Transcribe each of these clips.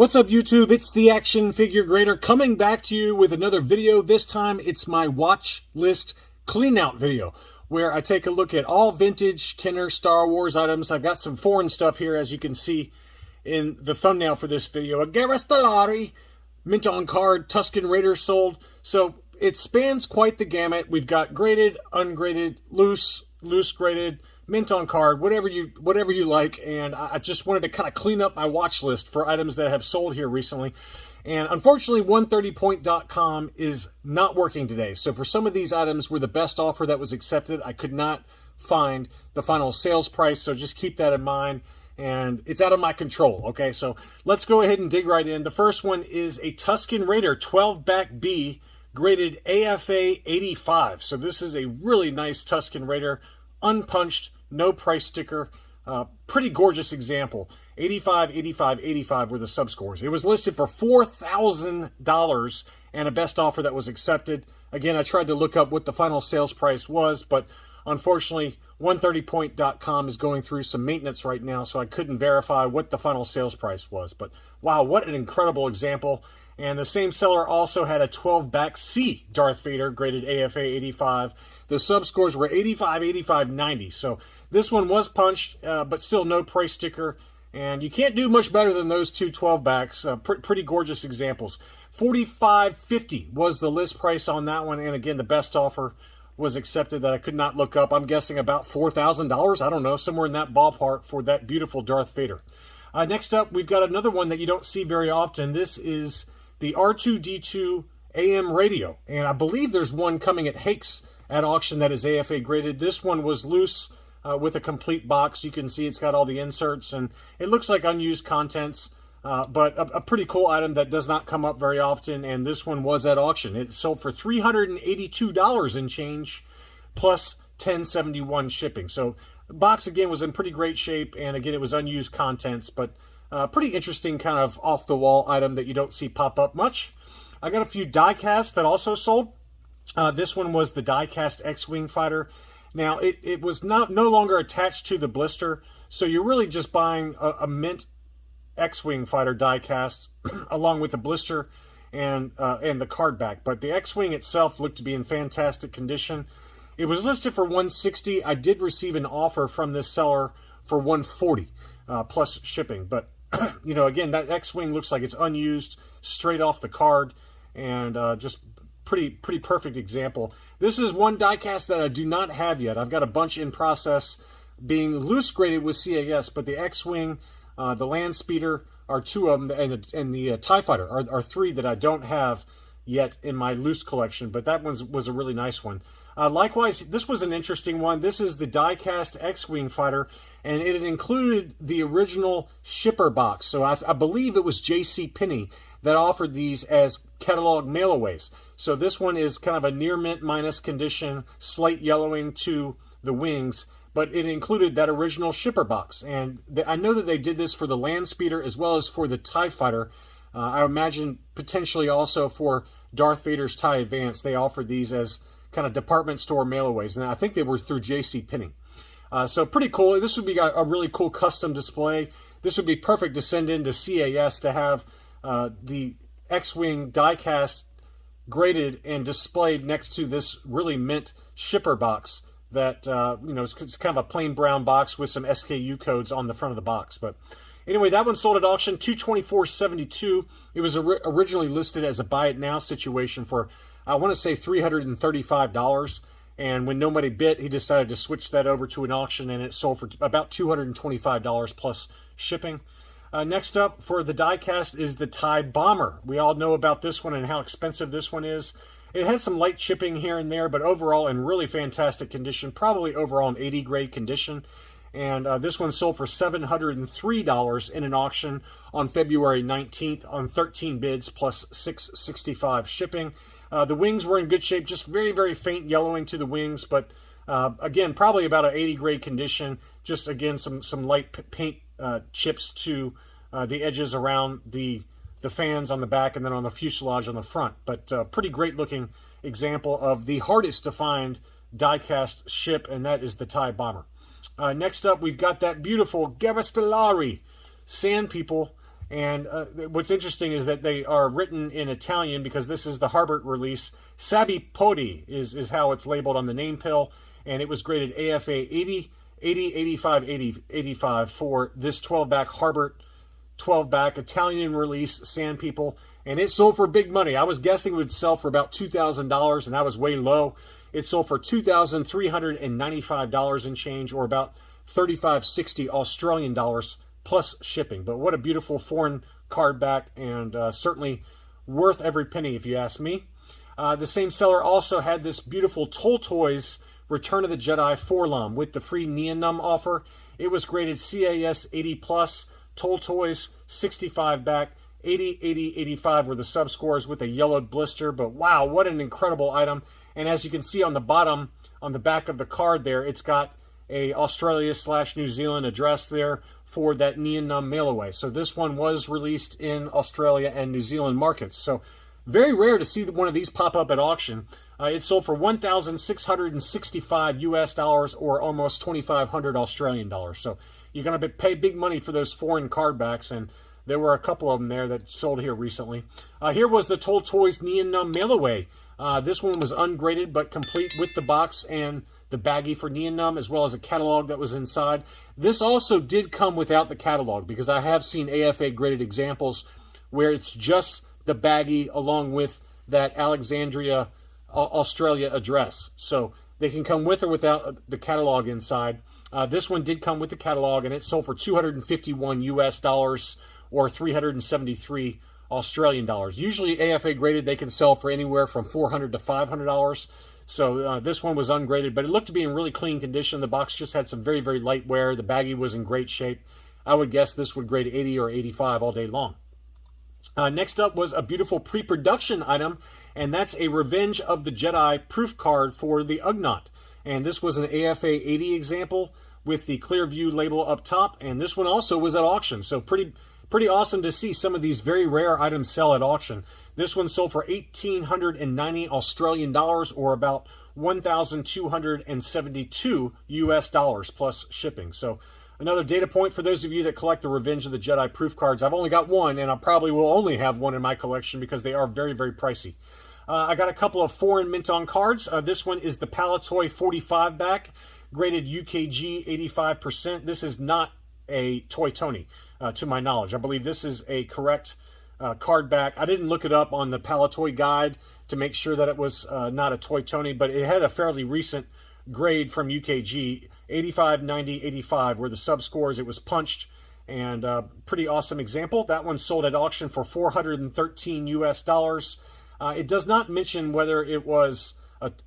What's up, YouTube? It's the Action Figure Grader coming back to you with another video. This time it's my watch list clean-out video where I take a look at all vintage Kenner Star Wars items. I've got some foreign stuff here, as you can see in the thumbnail for this video. A Guerra Stellari mint on card Tuscan Raider sold. So it spans quite the gamut. We've got graded, ungraded, loose graded, mint on card, whatever you like. And I just wanted to kind of clean up my watch list for items that have sold here recently. And unfortunately, 130point.com is not working today. So for some of these items were the best offer that was accepted, I could not find the final sales price. So just keep that in mind. And it's out of my control. Okay, so let's go ahead and dig right in. The first one is a Tuscan Raider 12-back B graded AFA 85. So this is a really nice Tuscan Raider, unpunched, no price sticker, pretty gorgeous example. 85, 85, 85 were the subscores. It was listed for $4,000 and a best offer that was accepted. Again, I tried to look up what the final sales price was, but unfortunately, 130point.com is going through some maintenance right now, so I couldn't verify what the final sales price was. But wow, what an incredible example. And the same seller also had a 12-back C Darth Vader graded AFA 85. The subscores were 85, 85, 90. So this one was punched, but still no price sticker. And you can't do much better than those two 12-backs. Pretty gorgeous examples. $45.50 was the list price on that one. And again, the best offer was accepted that I could not look up. I'm guessing about $4,000. I don't know, somewhere in that ballpark for that beautiful Darth Vader. Next up, we've got another one that you don't see very often. This is the R2-D2 AM radio. And I believe there's one coming at Hakes at auction that is AFA graded. This one was loose with a complete box. You can see it's got all the inserts and it looks like unused contents. But a pretty cool item that does not come up very often, and this one was at auction. It sold for $382 and change, plus $10.71 shipping. So the box, again, was in pretty great shape, and again, it was unused contents, but pretty interesting kind of off-the-wall item that you don't see pop up much. I got a few die-casts that also sold. This one was the die-cast XWing Fighter. Now, it was no longer attached to the blister, so you're really just buying a mint XWing Fighter die-cast along with the blister and the card back. But the X-Wing itself looked to be in fantastic condition. It was listed for $160. I did receive an offer from this seller for $140 plus shipping. But you know, again, that X-Wing looks like it's unused, straight off the card, and just pretty perfect example. This is one die-cast that I do not have yet. I've got a bunch in process being loose graded with CAS, but the X-Wing, the Land Speeder are two of them, and the TIE Fighter are three that I don't have yet in my loose collection, but that one was a really nice one. Likewise, this was an interesting one. This is the die-cast X-Wing Fighter, and it included the original shipper box. So I believe it was J.C. Penney that offered these as catalog mail-aways. So this one is kind of a near mint minus condition, slight yellowing to the wings, but it included that original shipper box. And I know that they did this for the Land Speeder as well as for the TIE Fighter. I imagine potentially also for Darth Vader's TIE Advance, they offered these as kind of department store mail-aways. And I think they were through J.C. Penney. So pretty cool. This would be a really cool custom display. This would be perfect to send into CAS to have the X-Wing die-cast graded and displayed next to this really mint shipper box that, you know, it's kind of a plain brown box with some SKU codes on the front of the box. But anyway, that one sold at auction, $224.72. It was originally listed as a buy it now situation for, I want to say, $335. And when nobody bid, he decided to switch that over to an auction, and it sold for about $225 plus shipping. Next up for the die-cast is the TIE Bomber. We all know about this one and how expensive this one is. It has some light chipping here and there, but overall in really fantastic condition, probably overall in 80 grade condition. And this one sold for $703 in an auction on February 19th on 13 bids plus $665 shipping. The wings were in good shape, just very faint yellowing to the wings, but again, probably about an 80 grade condition. Just again, some light paint chips to the edges around the fans on the back and then on the fuselage on the front. But pretty great looking example of the hardest to find die-cast ship, and that is the TIE Bomber. Next up, we've got that beautiful Guerra Stellari Sand People And what's interesting is that they are written in Italian because this is the Harbert release. Sabi Podi is how it's labeled on the name pill, and it was graded AFA 80, 80, 85, 80, 85 for this 12-back Harbert 12-back Italian release Sand People, and it sold for big money. I was guessing it would sell for about $2,000, and I was way low. It sold for $2,395 and change, or about $35.60 Australian dollars plus shipping. But what a beautiful foreign card back, and certainly worth every penny if you ask me. The same seller also had this beautiful Toll Toys Return of the Jedi Forlom with the free Nyan offer. It was graded CAS 80 plus. Toll Toys 65 back, 80, 80, 85 were the sub scores with a yellowed blister. But wow, what an incredible item. And as you can see on the bottom, on the back of the card there, it's got a Australia/New Zealand address there for that Nyan mail away. So this one was released in Australia and New Zealand markets. So very rare to see one of these pop up at auction. It sold for $1,665 US dollars, or almost 2,500 Australian dollars. So you're going to pay big money for those foreign card backs, and there were a couple of them there that sold here recently. Here was the Toll Toys Nyan mail away. This one was ungraded but complete with the box and the baggie for Nyan, as well as a catalog that was inside. This also did come without the catalog, because I have seen AFA graded examples where it's just the baggie along with that Alexandria, Australia address. So they can come with or without the catalog inside. This one did come with the catalog, and it sold for $251 US dollars, or 373 Australian dollars. Usually AFA graded, they can sell for anywhere from $400 to $500. So this one was ungraded, but it looked to be in really clean condition. The box just had some very, very light wear. The baggie was in great shape. I would guess this would grade 80 or 85 all day long. Next up was a beautiful pre-production item, and that's a Revenge of the Jedi proof card for the Ugnaught. And this was an AFA 80 example with the clear view label up top, and this one also was at auction. So pretty awesome to see some of these very rare items sell at auction. This one sold for 1,890 Australian dollars, or about 1,272 US dollars plus shipping. So another data point for those of you that collect the Revenge of the Jedi proof cards. I've only got one, and I probably will only have one in my collection because they are very, very pricey. I got a couple of foreign mint-on cards. This one is the Palitoy 45 back, graded UKG 85%. This is not a Toy Tony, to my knowledge. I believe this is a correct card back. I didn't look it up on the Palitoy guide to make sure that it was not a Toy Tony, but it had a fairly recent grade from UKG. 85, 90, 85 were the sub scores. It was punched, and pretty awesome example. That one sold at auction for 413 US dollars. It does not mention whether it was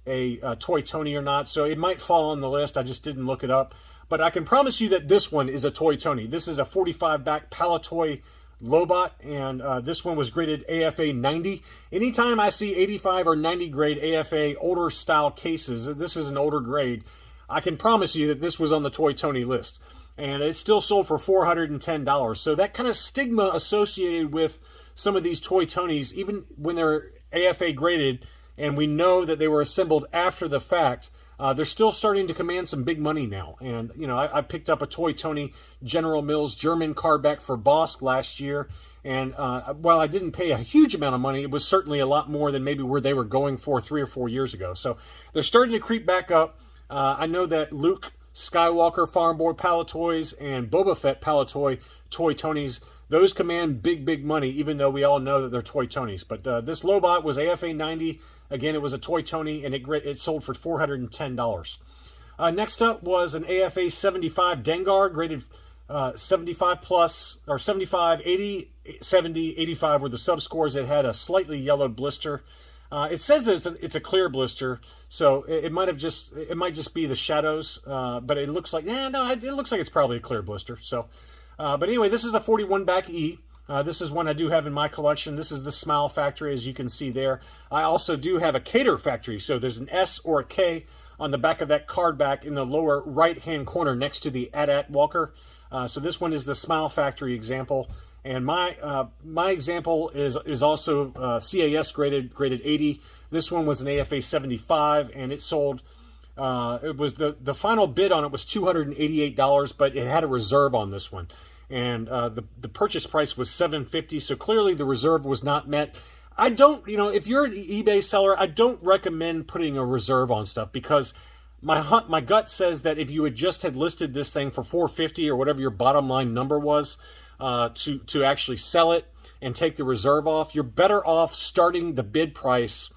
a Toy Tony or not, so it might fall on the list. I just didn't look it up. But I can promise you that this one is a Toy Tony. This is a 45 back Palitoy Lobot, and this one was graded AFA 90. Anytime I see 85 or 90 grade AFA older style cases, this is an older grade, I can promise you that this was on the Toy Tony list. And it still sold for $410. So that kind of stigma associated with some of these Toy Tonys, even when they're AFA graded, and we know that they were assembled after the fact, they're still starting to command some big money now. And, you know, I picked up a Toy Tony General Mills German cardback for Bosk last year. And while I didn't pay a huge amount of money, it was certainly a lot more than maybe where they were going for 3 or 4 years ago. So they're starting to creep back up. I know that Luke Skywalker Farm Boy Palitoys and Boba Fett Palitoy Toy Tonys, those command big, big money, even though we all know that they're Toy Tonys. But this Lobot was AFA 90. Again, it was a Toy Tony, and it sold for $410. Next up was an AFA 75 Dengar, graded 75 plus, or 75, 80, 70, 85 were the sub scores. It had a slightly yellowed blister. It says it's a clear blister, so it might just be the shadows, but it looks like it looks like it's probably a clear blister. So, but anyway, this is the 41 back E. This is one I do have in my collection. This is the Smile Factory, as you can see there. I also do have a Cater Factory, so there's an S or a K on the back of that card back in the lower right-hand corner next to the AT-AT Walker. So this one is the Smile Factory example. And my example is also CAS graded 80. This one was an AFA 75, and it sold. It was the final bid on it was $288, but it had a reserve on this one. and the purchase price was $750. So clearly the reserve was not met. I don't, if you're an eBay seller, I don't recommend putting a reserve on stuff, because my gut says that if you had just listed this thing for $450 or whatever your bottom line number was, to actually sell it and take the reserve off, you're better off starting the bid price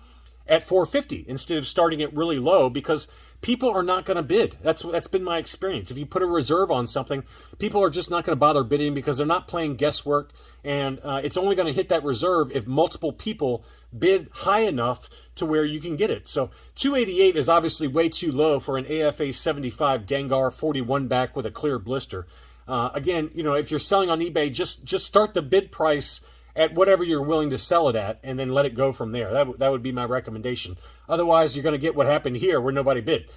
at $450 instead of starting it really low, because people are not going to bid. That's been my experience. If you put a reserve on something, people are just not going to bother bidding, because they're not playing guesswork, and it's only going to hit that reserve if multiple people bid high enough to where you can get it. So $288 is obviously way too low for an AFA 75 Dengar 41 back with a clear blister. Again, if you're selling on eBay, just start the bid price at whatever you're willing to sell it at, and then let it go from there. That would be my recommendation. Otherwise, you're going to get what happened here, where nobody bid.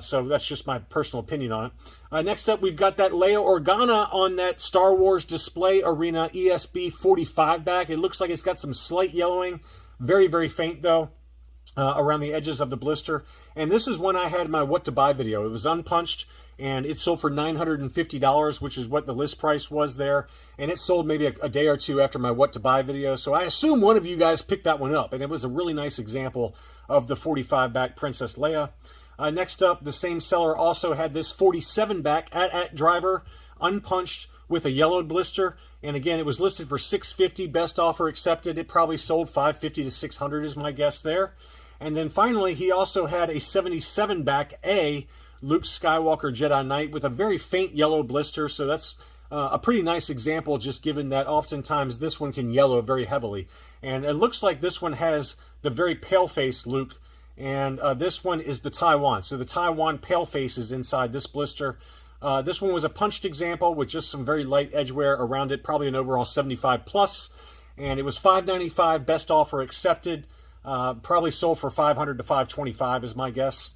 So that's just my personal opinion on it. Next up, we've got that Leia Organa on that Star Wars Display Arena ESB 45 back. It looks like it's got some slight yellowing. Very, very faint, though, around the edges of the blister. And this is one I had in my what to buy video. It was unpunched, and it sold for $950, which is what the list price was there. And it sold maybe a day or two after my what to buy video. So I assume one of you guys picked that one up, and it was a really nice example of the 45 back Princess Leia. Next up, the same seller also had this 47 back at driver, unpunched with a yellowed blister. And again, it was listed for $650, best offer accepted. It probably sold $550 to $600 is my guess there. And then finally, he also had a 77 back A Luke Skywalker Jedi Knight with a very faint yellow blister. So that's a pretty nice example, just given that oftentimes this one can yellow very heavily. And it looks like this one has the very pale face Luke, and this one is the Taiwan. So the Taiwan pale face is inside this blister. This one was a punched example with just some very light edge wear around it, probably an overall 75 plus, and it was $595, best offer accepted. Probably sold for $500 to $525 is my guess.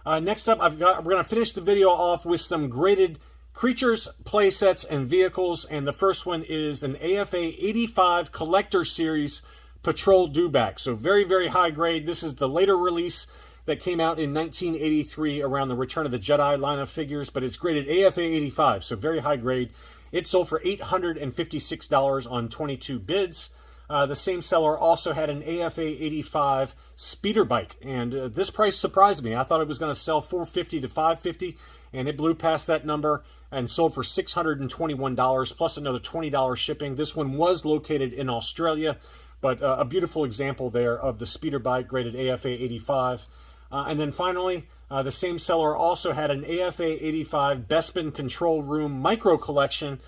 Next up, we're going to finish the video off with some graded creatures, play sets, and vehicles. And the first one is an AFA 85 Collector Series Patrol Dewback. So very, very high grade. This is the later release that came out in 1983 around the Return of the Jedi line of figures, but it's graded AFA 85, so very high grade. It sold for $856 on 22 bids. The same seller also had an AFA 85 speeder bike, and this price surprised me. I thought it was going to sell $450 to $550, and it blew past that number and sold for $621 plus another $20 shipping. This one was located in Australia, but a beautiful example there of the speeder bike graded AFA 85. And then finally, the same seller also had an AFA 85 Bespin Control Room Micro Collection.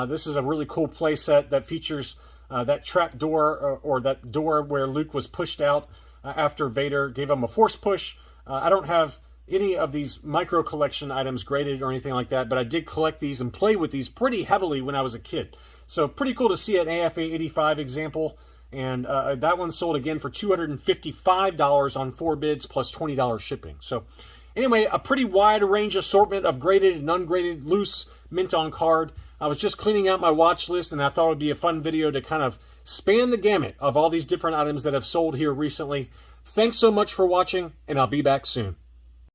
This is a really cool play set that features that trap door, or that door where Luke was pushed out after Vader gave him a force push. I don't have any of these micro collection items graded or anything like that, but I did collect these and play with these pretty heavily when I was a kid. So pretty cool to see an AFA 85 example. And that one sold again for $255 on 4 bids plus $20 shipping. So anyway, a pretty wide range assortment of graded and ungraded loose mint on card. I was just cleaning out my watch list, and I thought it would be a fun video to kind of span the gamut of all these different items that have sold here recently. Thanks so much for watching, and I'll be back soon.